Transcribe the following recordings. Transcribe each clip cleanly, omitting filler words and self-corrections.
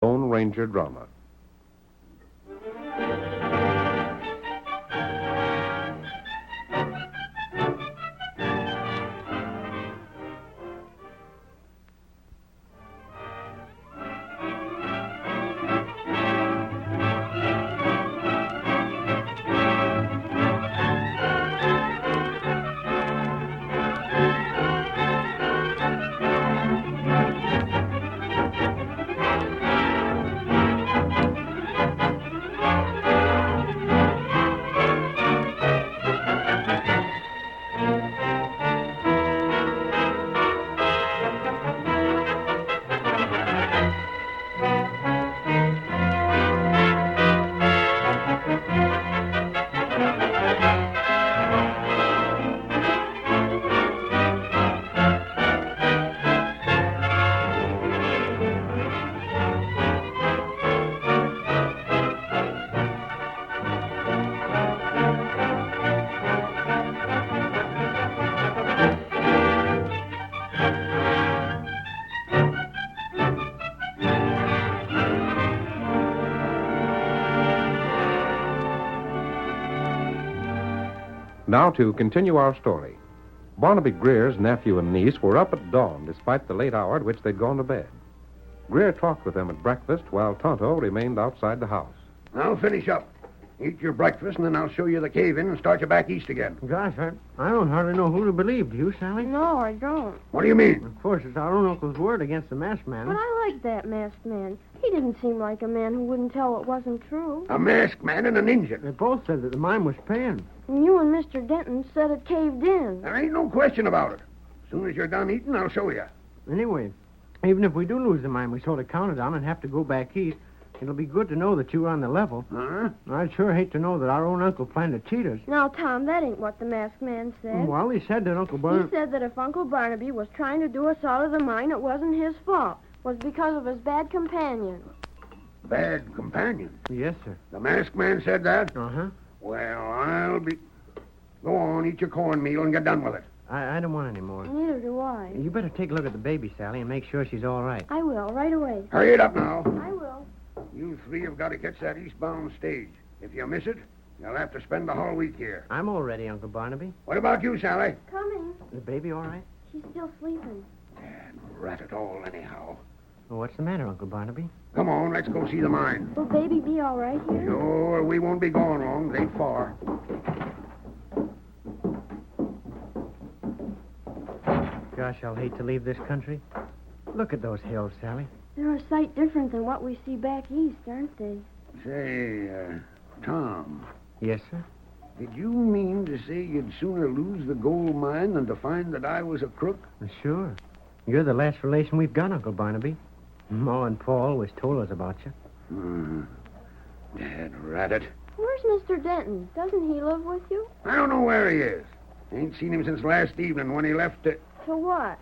Lone Ranger drama. Now to continue our story. Barnaby Greer's nephew and niece were up at dawn despite the late hour at which they'd gone to bed. Greer talked with them at breakfast while Tonto remained outside the house. I'll finish up. Eat your breakfast, and then I'll show you the cave-in and start you back east again. Gosh, I don't hardly know who to believe. Do you, Sally? No, I don't. What do you mean? Of course, it's our own uncle's word against the masked man. But I like that masked man. He didn't seem like a man who wouldn't tell what wasn't true. A masked man and an Injun. They both said that the mine was paying. And you and Mr. Denton said it caved in. There ain't no question about it. As soon as you're done eating, I'll show you. Anyway, even if we do lose the mine we sort of counted on and have to go back east, it'll be good to know that you were on the level. Huh? I'd sure hate to know that our own uncle planned to cheat us. Now, Tom, that ain't what the masked man said. Well, he said that Uncle He Barnaby... said that if Uncle Barnaby was trying to do us out of the mine, it wasn't his fault. It was because of his bad companion. Bad companion. Yes, sir. The masked man said that? Uh-huh. Well, I'll be... Go on, eat your cornmeal and get done with it. I don't want any more. Neither do I. You better take a look at the baby, Sally, and make sure she's all right. I will, right away. Hurry it up now. I will. You three have got to catch that eastbound stage. If you miss it, you'll have to spend the whole week here. I'm all ready, Uncle Barnaby. What about you, Sally? Coming. The baby all right? She's still sleeping. Rat it all, anyhow. Well, what's the matter, Uncle Barnaby? Come on, let's go see the mine. Will baby be all right here? Sure, we won't be gone long. It ain't far. Gosh, I'll hate to leave this country. Look at those hills, Sally. They're a sight different than what we see back east, aren't they? Say, Tom, Yes, sir? did you mean to say you'd sooner lose the gold mine than to find that I was a crook? Sure. You're the last relation we've got, Uncle Barnaby. Ma and Paul always told us about you. Dad rat it. Where's Mr. Denton? Doesn't he live with you? I don't know where he is. Ain't seen him since last evening when he left it. For what?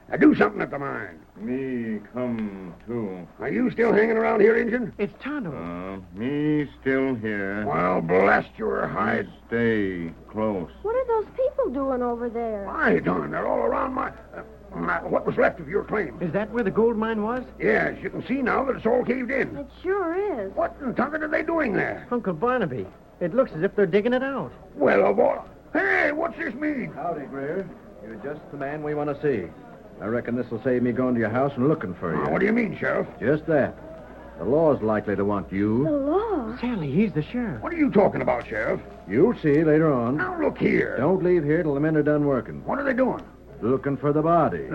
I do something at the mine. Me come, too. Are you still hanging around here, Injun? It's Tonto. Me still here. Well, blast your hide. Stay close. What are those people doing over there? My darn, they're all around what was left of your claim. Is that where the gold mine was? Yes, you can see now that it's all caved in. It sure is. What in thunder are they doing there? Uncle Barnaby, it looks as if they're digging it out. Well, of all... Hey, what's this mean? Howdy, Greer. You're just the man we want to see. I reckon this will save me going to your house and looking for you. What do you mean, Sheriff? Just that. The law's likely to want The you. law? Sally, he's the sheriff. What are you talking about, Sheriff? You'll see later on. Now, look here. Don't leave here till the men are done working. What are they doing? Looking for the body.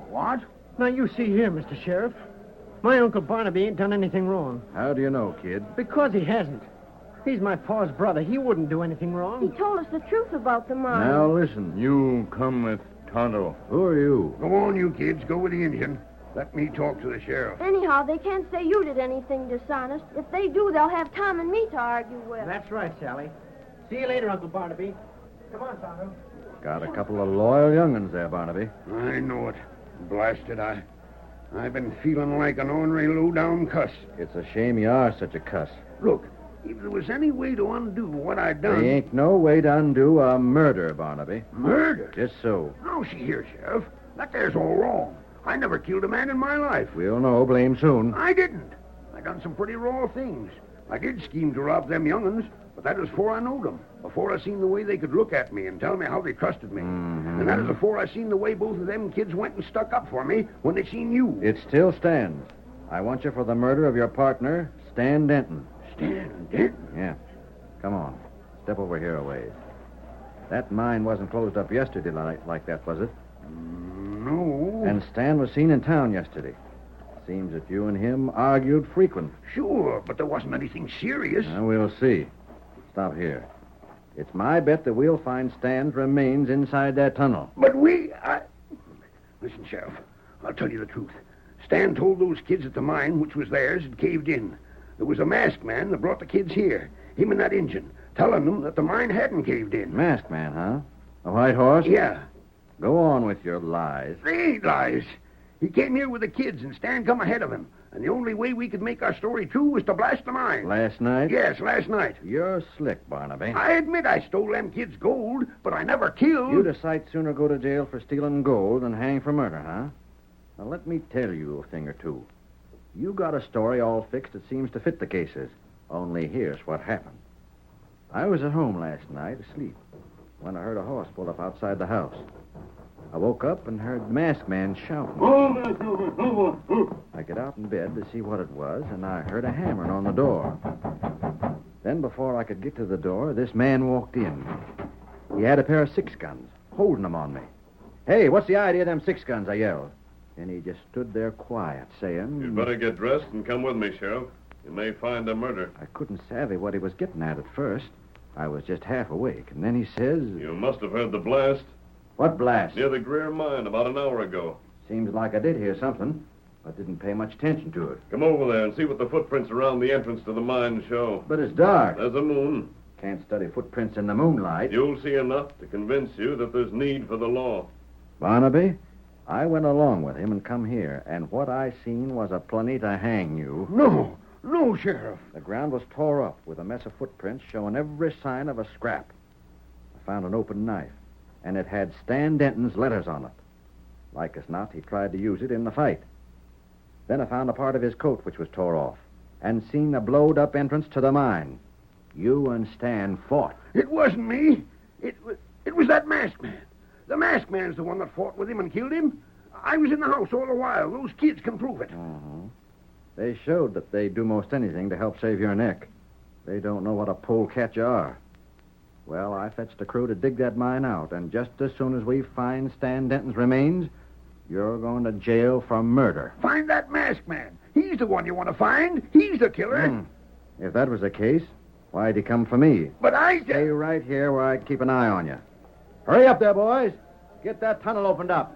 What? Now, you see here, Mr. Sheriff. My Uncle Barnaby ain't done anything wrong. How do you know, kid? Because he hasn't. He's my pa's brother. He wouldn't do anything He wrong. told us the truth about the mine. Now listen. You come with Tonto. Who are you? Go on, you kids. Go with the Indian. Let me talk to the sheriff. Anyhow, they can't say you did anything dishonest. If they do, they'll have Tom and me to argue with. That's right, Sally. See you later, Uncle Barnaby. Come on, Tonto. Got a couple of loyal young'uns there, Barnaby. I know it. Blasted, I've been feeling like an ornery, low-down cuss. It's a shame you are such a cuss. Look, if there was any way to undo what I'd done... There ain't no way to undo a murder, Barnaby. Murder? Just so. Now, see here, Sheriff. That there's all wrong. I never killed a man in my life. We'll know, blame soon. I didn't. I done some pretty raw things. I did scheme to rob them young'uns, but that was before I knowed them. Before I seen the way they could look at me and tell me how they trusted me. Mm-hmm. And that was before I seen the way both of them kids went and stuck up for me when they seen you. It still stands. I want you for the murder of your partner, Stan Denton. Stan Denton? Yeah. Come on. Step over here a ways. That mine wasn't closed up yesterday like that, was it? No. And Stan was seen in town yesterday. Seems that you and him argued frequent. Sure, but there wasn't anything serious. We'll see. Stop here. It's my bet that we'll find Stan's remains inside that tunnel. But Listen, Sheriff, I'll tell you the truth. Stan told those kids at the mine, which was theirs, had caved in. There was a masked man that brought the kids here, him and that Injun, telling them that the mine hadn't caved in. Masked man, huh? A white horse? Yeah. Go on with your lies. They ain't lies. He came here with the kids, and Stan come ahead of him. And the only way we could make our story true was to blast the mine. Last night? Yes, last night. You're slick, Barnaby. I admit I stole them kids' gold, but I never killed. You'd a sight sooner go to jail for stealing gold than hang for murder, huh? Now, let me tell you a thing or two. You got a story all fixed that seems to fit the cases. Only here's what happened. I was at home last night, asleep, when I heard a horse pull up outside the house. I woke up and heard the masked man shouting. I get out in bed to see what it was, and I heard a hammering on the door. Then, before I could get to the door, this man walked in. He had a pair of 6 guns, holding them on me. "Hey, what's the idea of them 6 guns?" I yelled. And he just stood there quiet, saying... You'd better get dressed and come with me, Sheriff. You may find a murder. I couldn't savvy what he was getting at first. I was just half awake, and then he says... You must have heard the blast. What blast? Near the Greer mine about an hour ago. Seems like I did hear something, but didn't pay much attention to it. Come over there and see what the footprints around the entrance to the mine show. But it's dark. There's a moon. Can't study footprints in the moonlight. You'll see enough to convince you that there's need for the law. Barnaby, I went along with him and come here, and what I seen was a plenty to hang you. No, Sheriff. The ground was tore up with a mess of footprints showing every sign of a scrap. I found an open knife, and it had Stan Denton's letters on it. Like as not, he tried to use it in the fight. Then I found a part of his coat which was tore off, and seen a blowed-up entrance to the mine. You and Stan fought. It wasn't me. It was that masked man. The masked man's the one that fought with him and killed him. I was in the house all the while. Those kids can prove it. Uh-huh. They showed that they'd do most anything to help save your neck. They don't know what a polecat you are. Well, I fetched a crew to dig that mine out, and just as soon as we find Stan Denton's remains, you're going to jail for murder. Find that masked man. He's the one you want to find. He's the killer. If that was the case, why'd he come for me? But I... Stay right here where I can keep an eye on you. Hurry up there, boys. Get that tunnel opened up.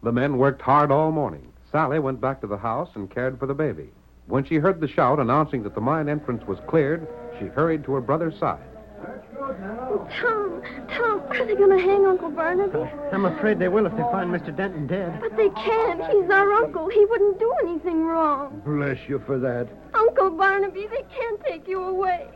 The men worked hard all morning. Sally went back to the house and cared for the baby. When she heard the shout announcing that the mine entrance was cleared, she hurried to her brother's side. Tom, are they going to hang Uncle Barnaby? I'm afraid they will if they find Mr. Denton dead. But they can't. He's our uncle. He wouldn't do anything wrong. Bless you for that. Uncle Barnaby, they can't take you away.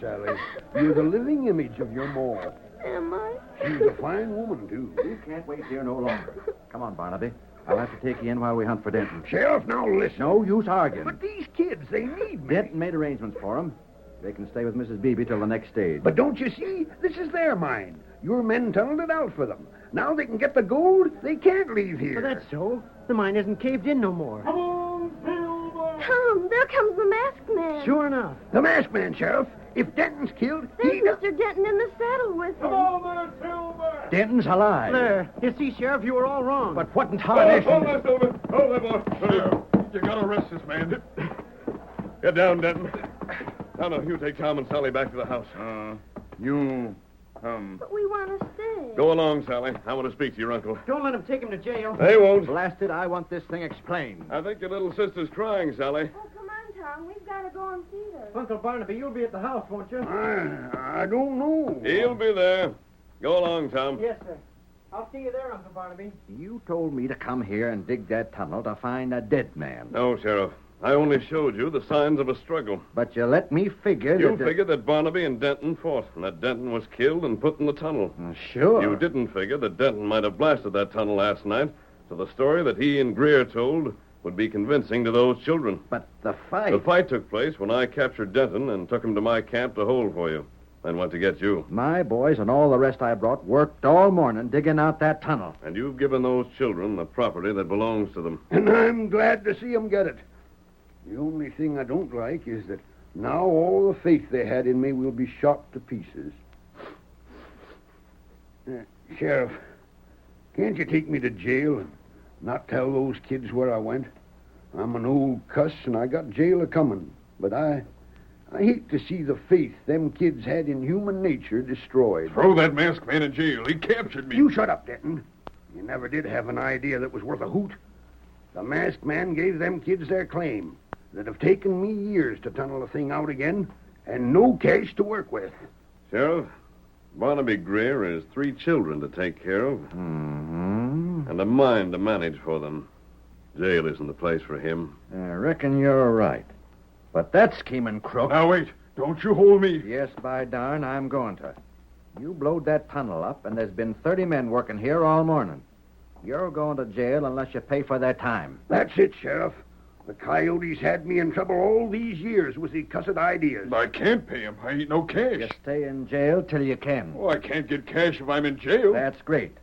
Sally, you're the living image of your ma. Am I? She's a fine woman, too. We can't wait here no longer. Come on, Barnaby. I'll have to take you in while we hunt for Denton. Sheriff, now listen. No use arguing. But these kids, they need me. Denton made arrangements for them. They can stay with Mrs. Beebe till the next stage. But don't you see? This is their mine. Your men tunneled it out for them. Now they can get the gold. They can't leave here. But that's so. The mine isn't caved in no more. Tom, there comes the masked man. Sure enough. The masked man, Sheriff. If Denton's killed, There's Mr. Denton in the saddle with him. Denton's alive. There. You see, Sheriff, you were all wrong. But what in tarnation? Hold there, boy. You gotta arrest this man. Get down, Denton. Now, you take Tom and Sally back to the house. You come. But we want to stay. Go along, Sally. I want to speak to your uncle. Don't let him take him to jail. They won't. Blasted, I want this thing explained. I think your little sister's crying, Sally. Oh, come on, Tom. We've got to go and see her. Uncle Barnaby, you'll be at the house, won't you? I don't know. He'll be there. Go along, Tom. Yes, sir. I'll see you there, Uncle Barnaby. You told me to come here and dig that tunnel to find a dead man. No, Sheriff. I only showed you the signs of a struggle. But you let me figure You that... figured that Barnaby and Denton fought, and that Denton was killed and put in the tunnel. Sure. You didn't figure that Denton might have blasted that tunnel last night, so the story that he and Greer told would be convincing to those children. But the fight... The fight took place when I captured Denton and took him to my camp to hold for you. Then went to get you. My boys and all the rest I brought worked all morning digging out that tunnel. And you've given those children the property that belongs to them. And I'm glad to see 'em get it. The only thing I don't like is that now all the faith they had in me will be shot to pieces. Sheriff, can't you take me to jail and not tell those kids where I went? I'm an old cuss and I got jail a-coming, but I hate to see the faith them kids had in human nature destroyed. Throw that masked man in jail. He captured me. You shut up, Denton. You never did have an idea that was worth a hoot. The masked man gave them kids their claim. That'd have taken me years to tunnel the thing out again, and no cash to work with. Sheriff, Barnaby Greer has 3 children to take care of. Mm-hmm. And a mind to manage for them. Jail isn't the place for him. I reckon you're right. But that scheming crook... Now, wait. Don't you hold me. Yes, by darn, I'm going to. You blowed that tunnel up, and there's been 30 men working here all morning. You're going to jail unless you pay for their time. That's it, Sheriff. The coyotes had me in trouble all these years with the cussed ideas. I can't pay him. I ain't no cash. You stay in jail till you can. Oh, I can't get cash if I'm in jail. That's great.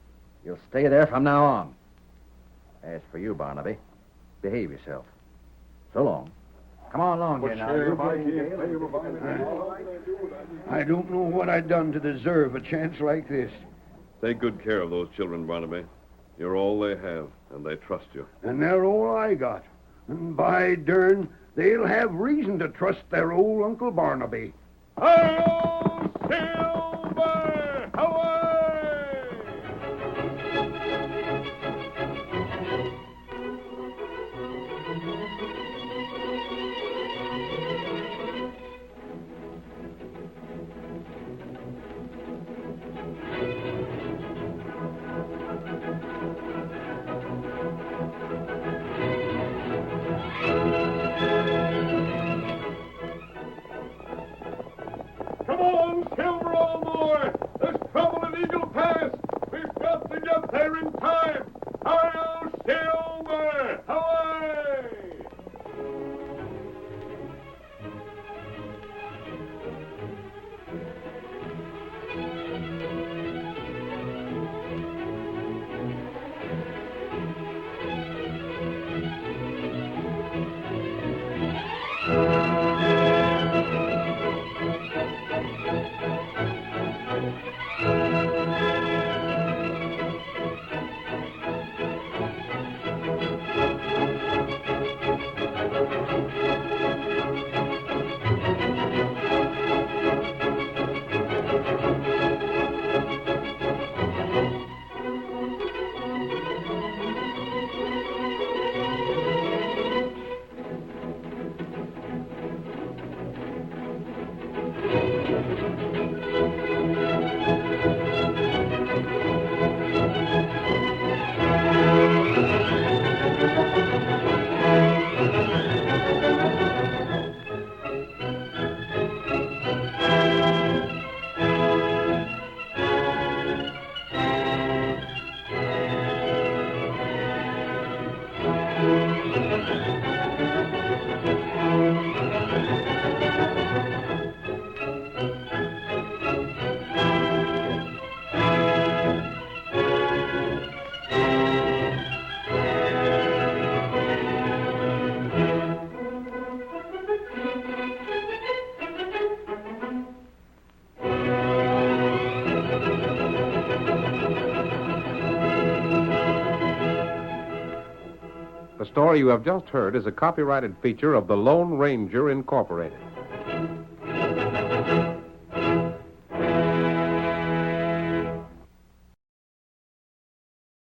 You'll stay there from now on. As for you, Barnaby, behave yourself. So long. Come on along here now. Sheriff, I can't pay him if I'm I don't know what I've done to deserve a chance like this. Take good care of those children, Barnaby. You're all they have, and they trust you. And they're all I got. And by dern, they'll have reason to trust their old Uncle Barnaby. Hi-yo, Silver! Away! Come on, Silver, all more! There's trouble in Eagle Pass! We've got to get there in time! Hi-yo, Silver! Away! The story you have just heard is a copyrighted feature of the Lone Ranger Incorporated.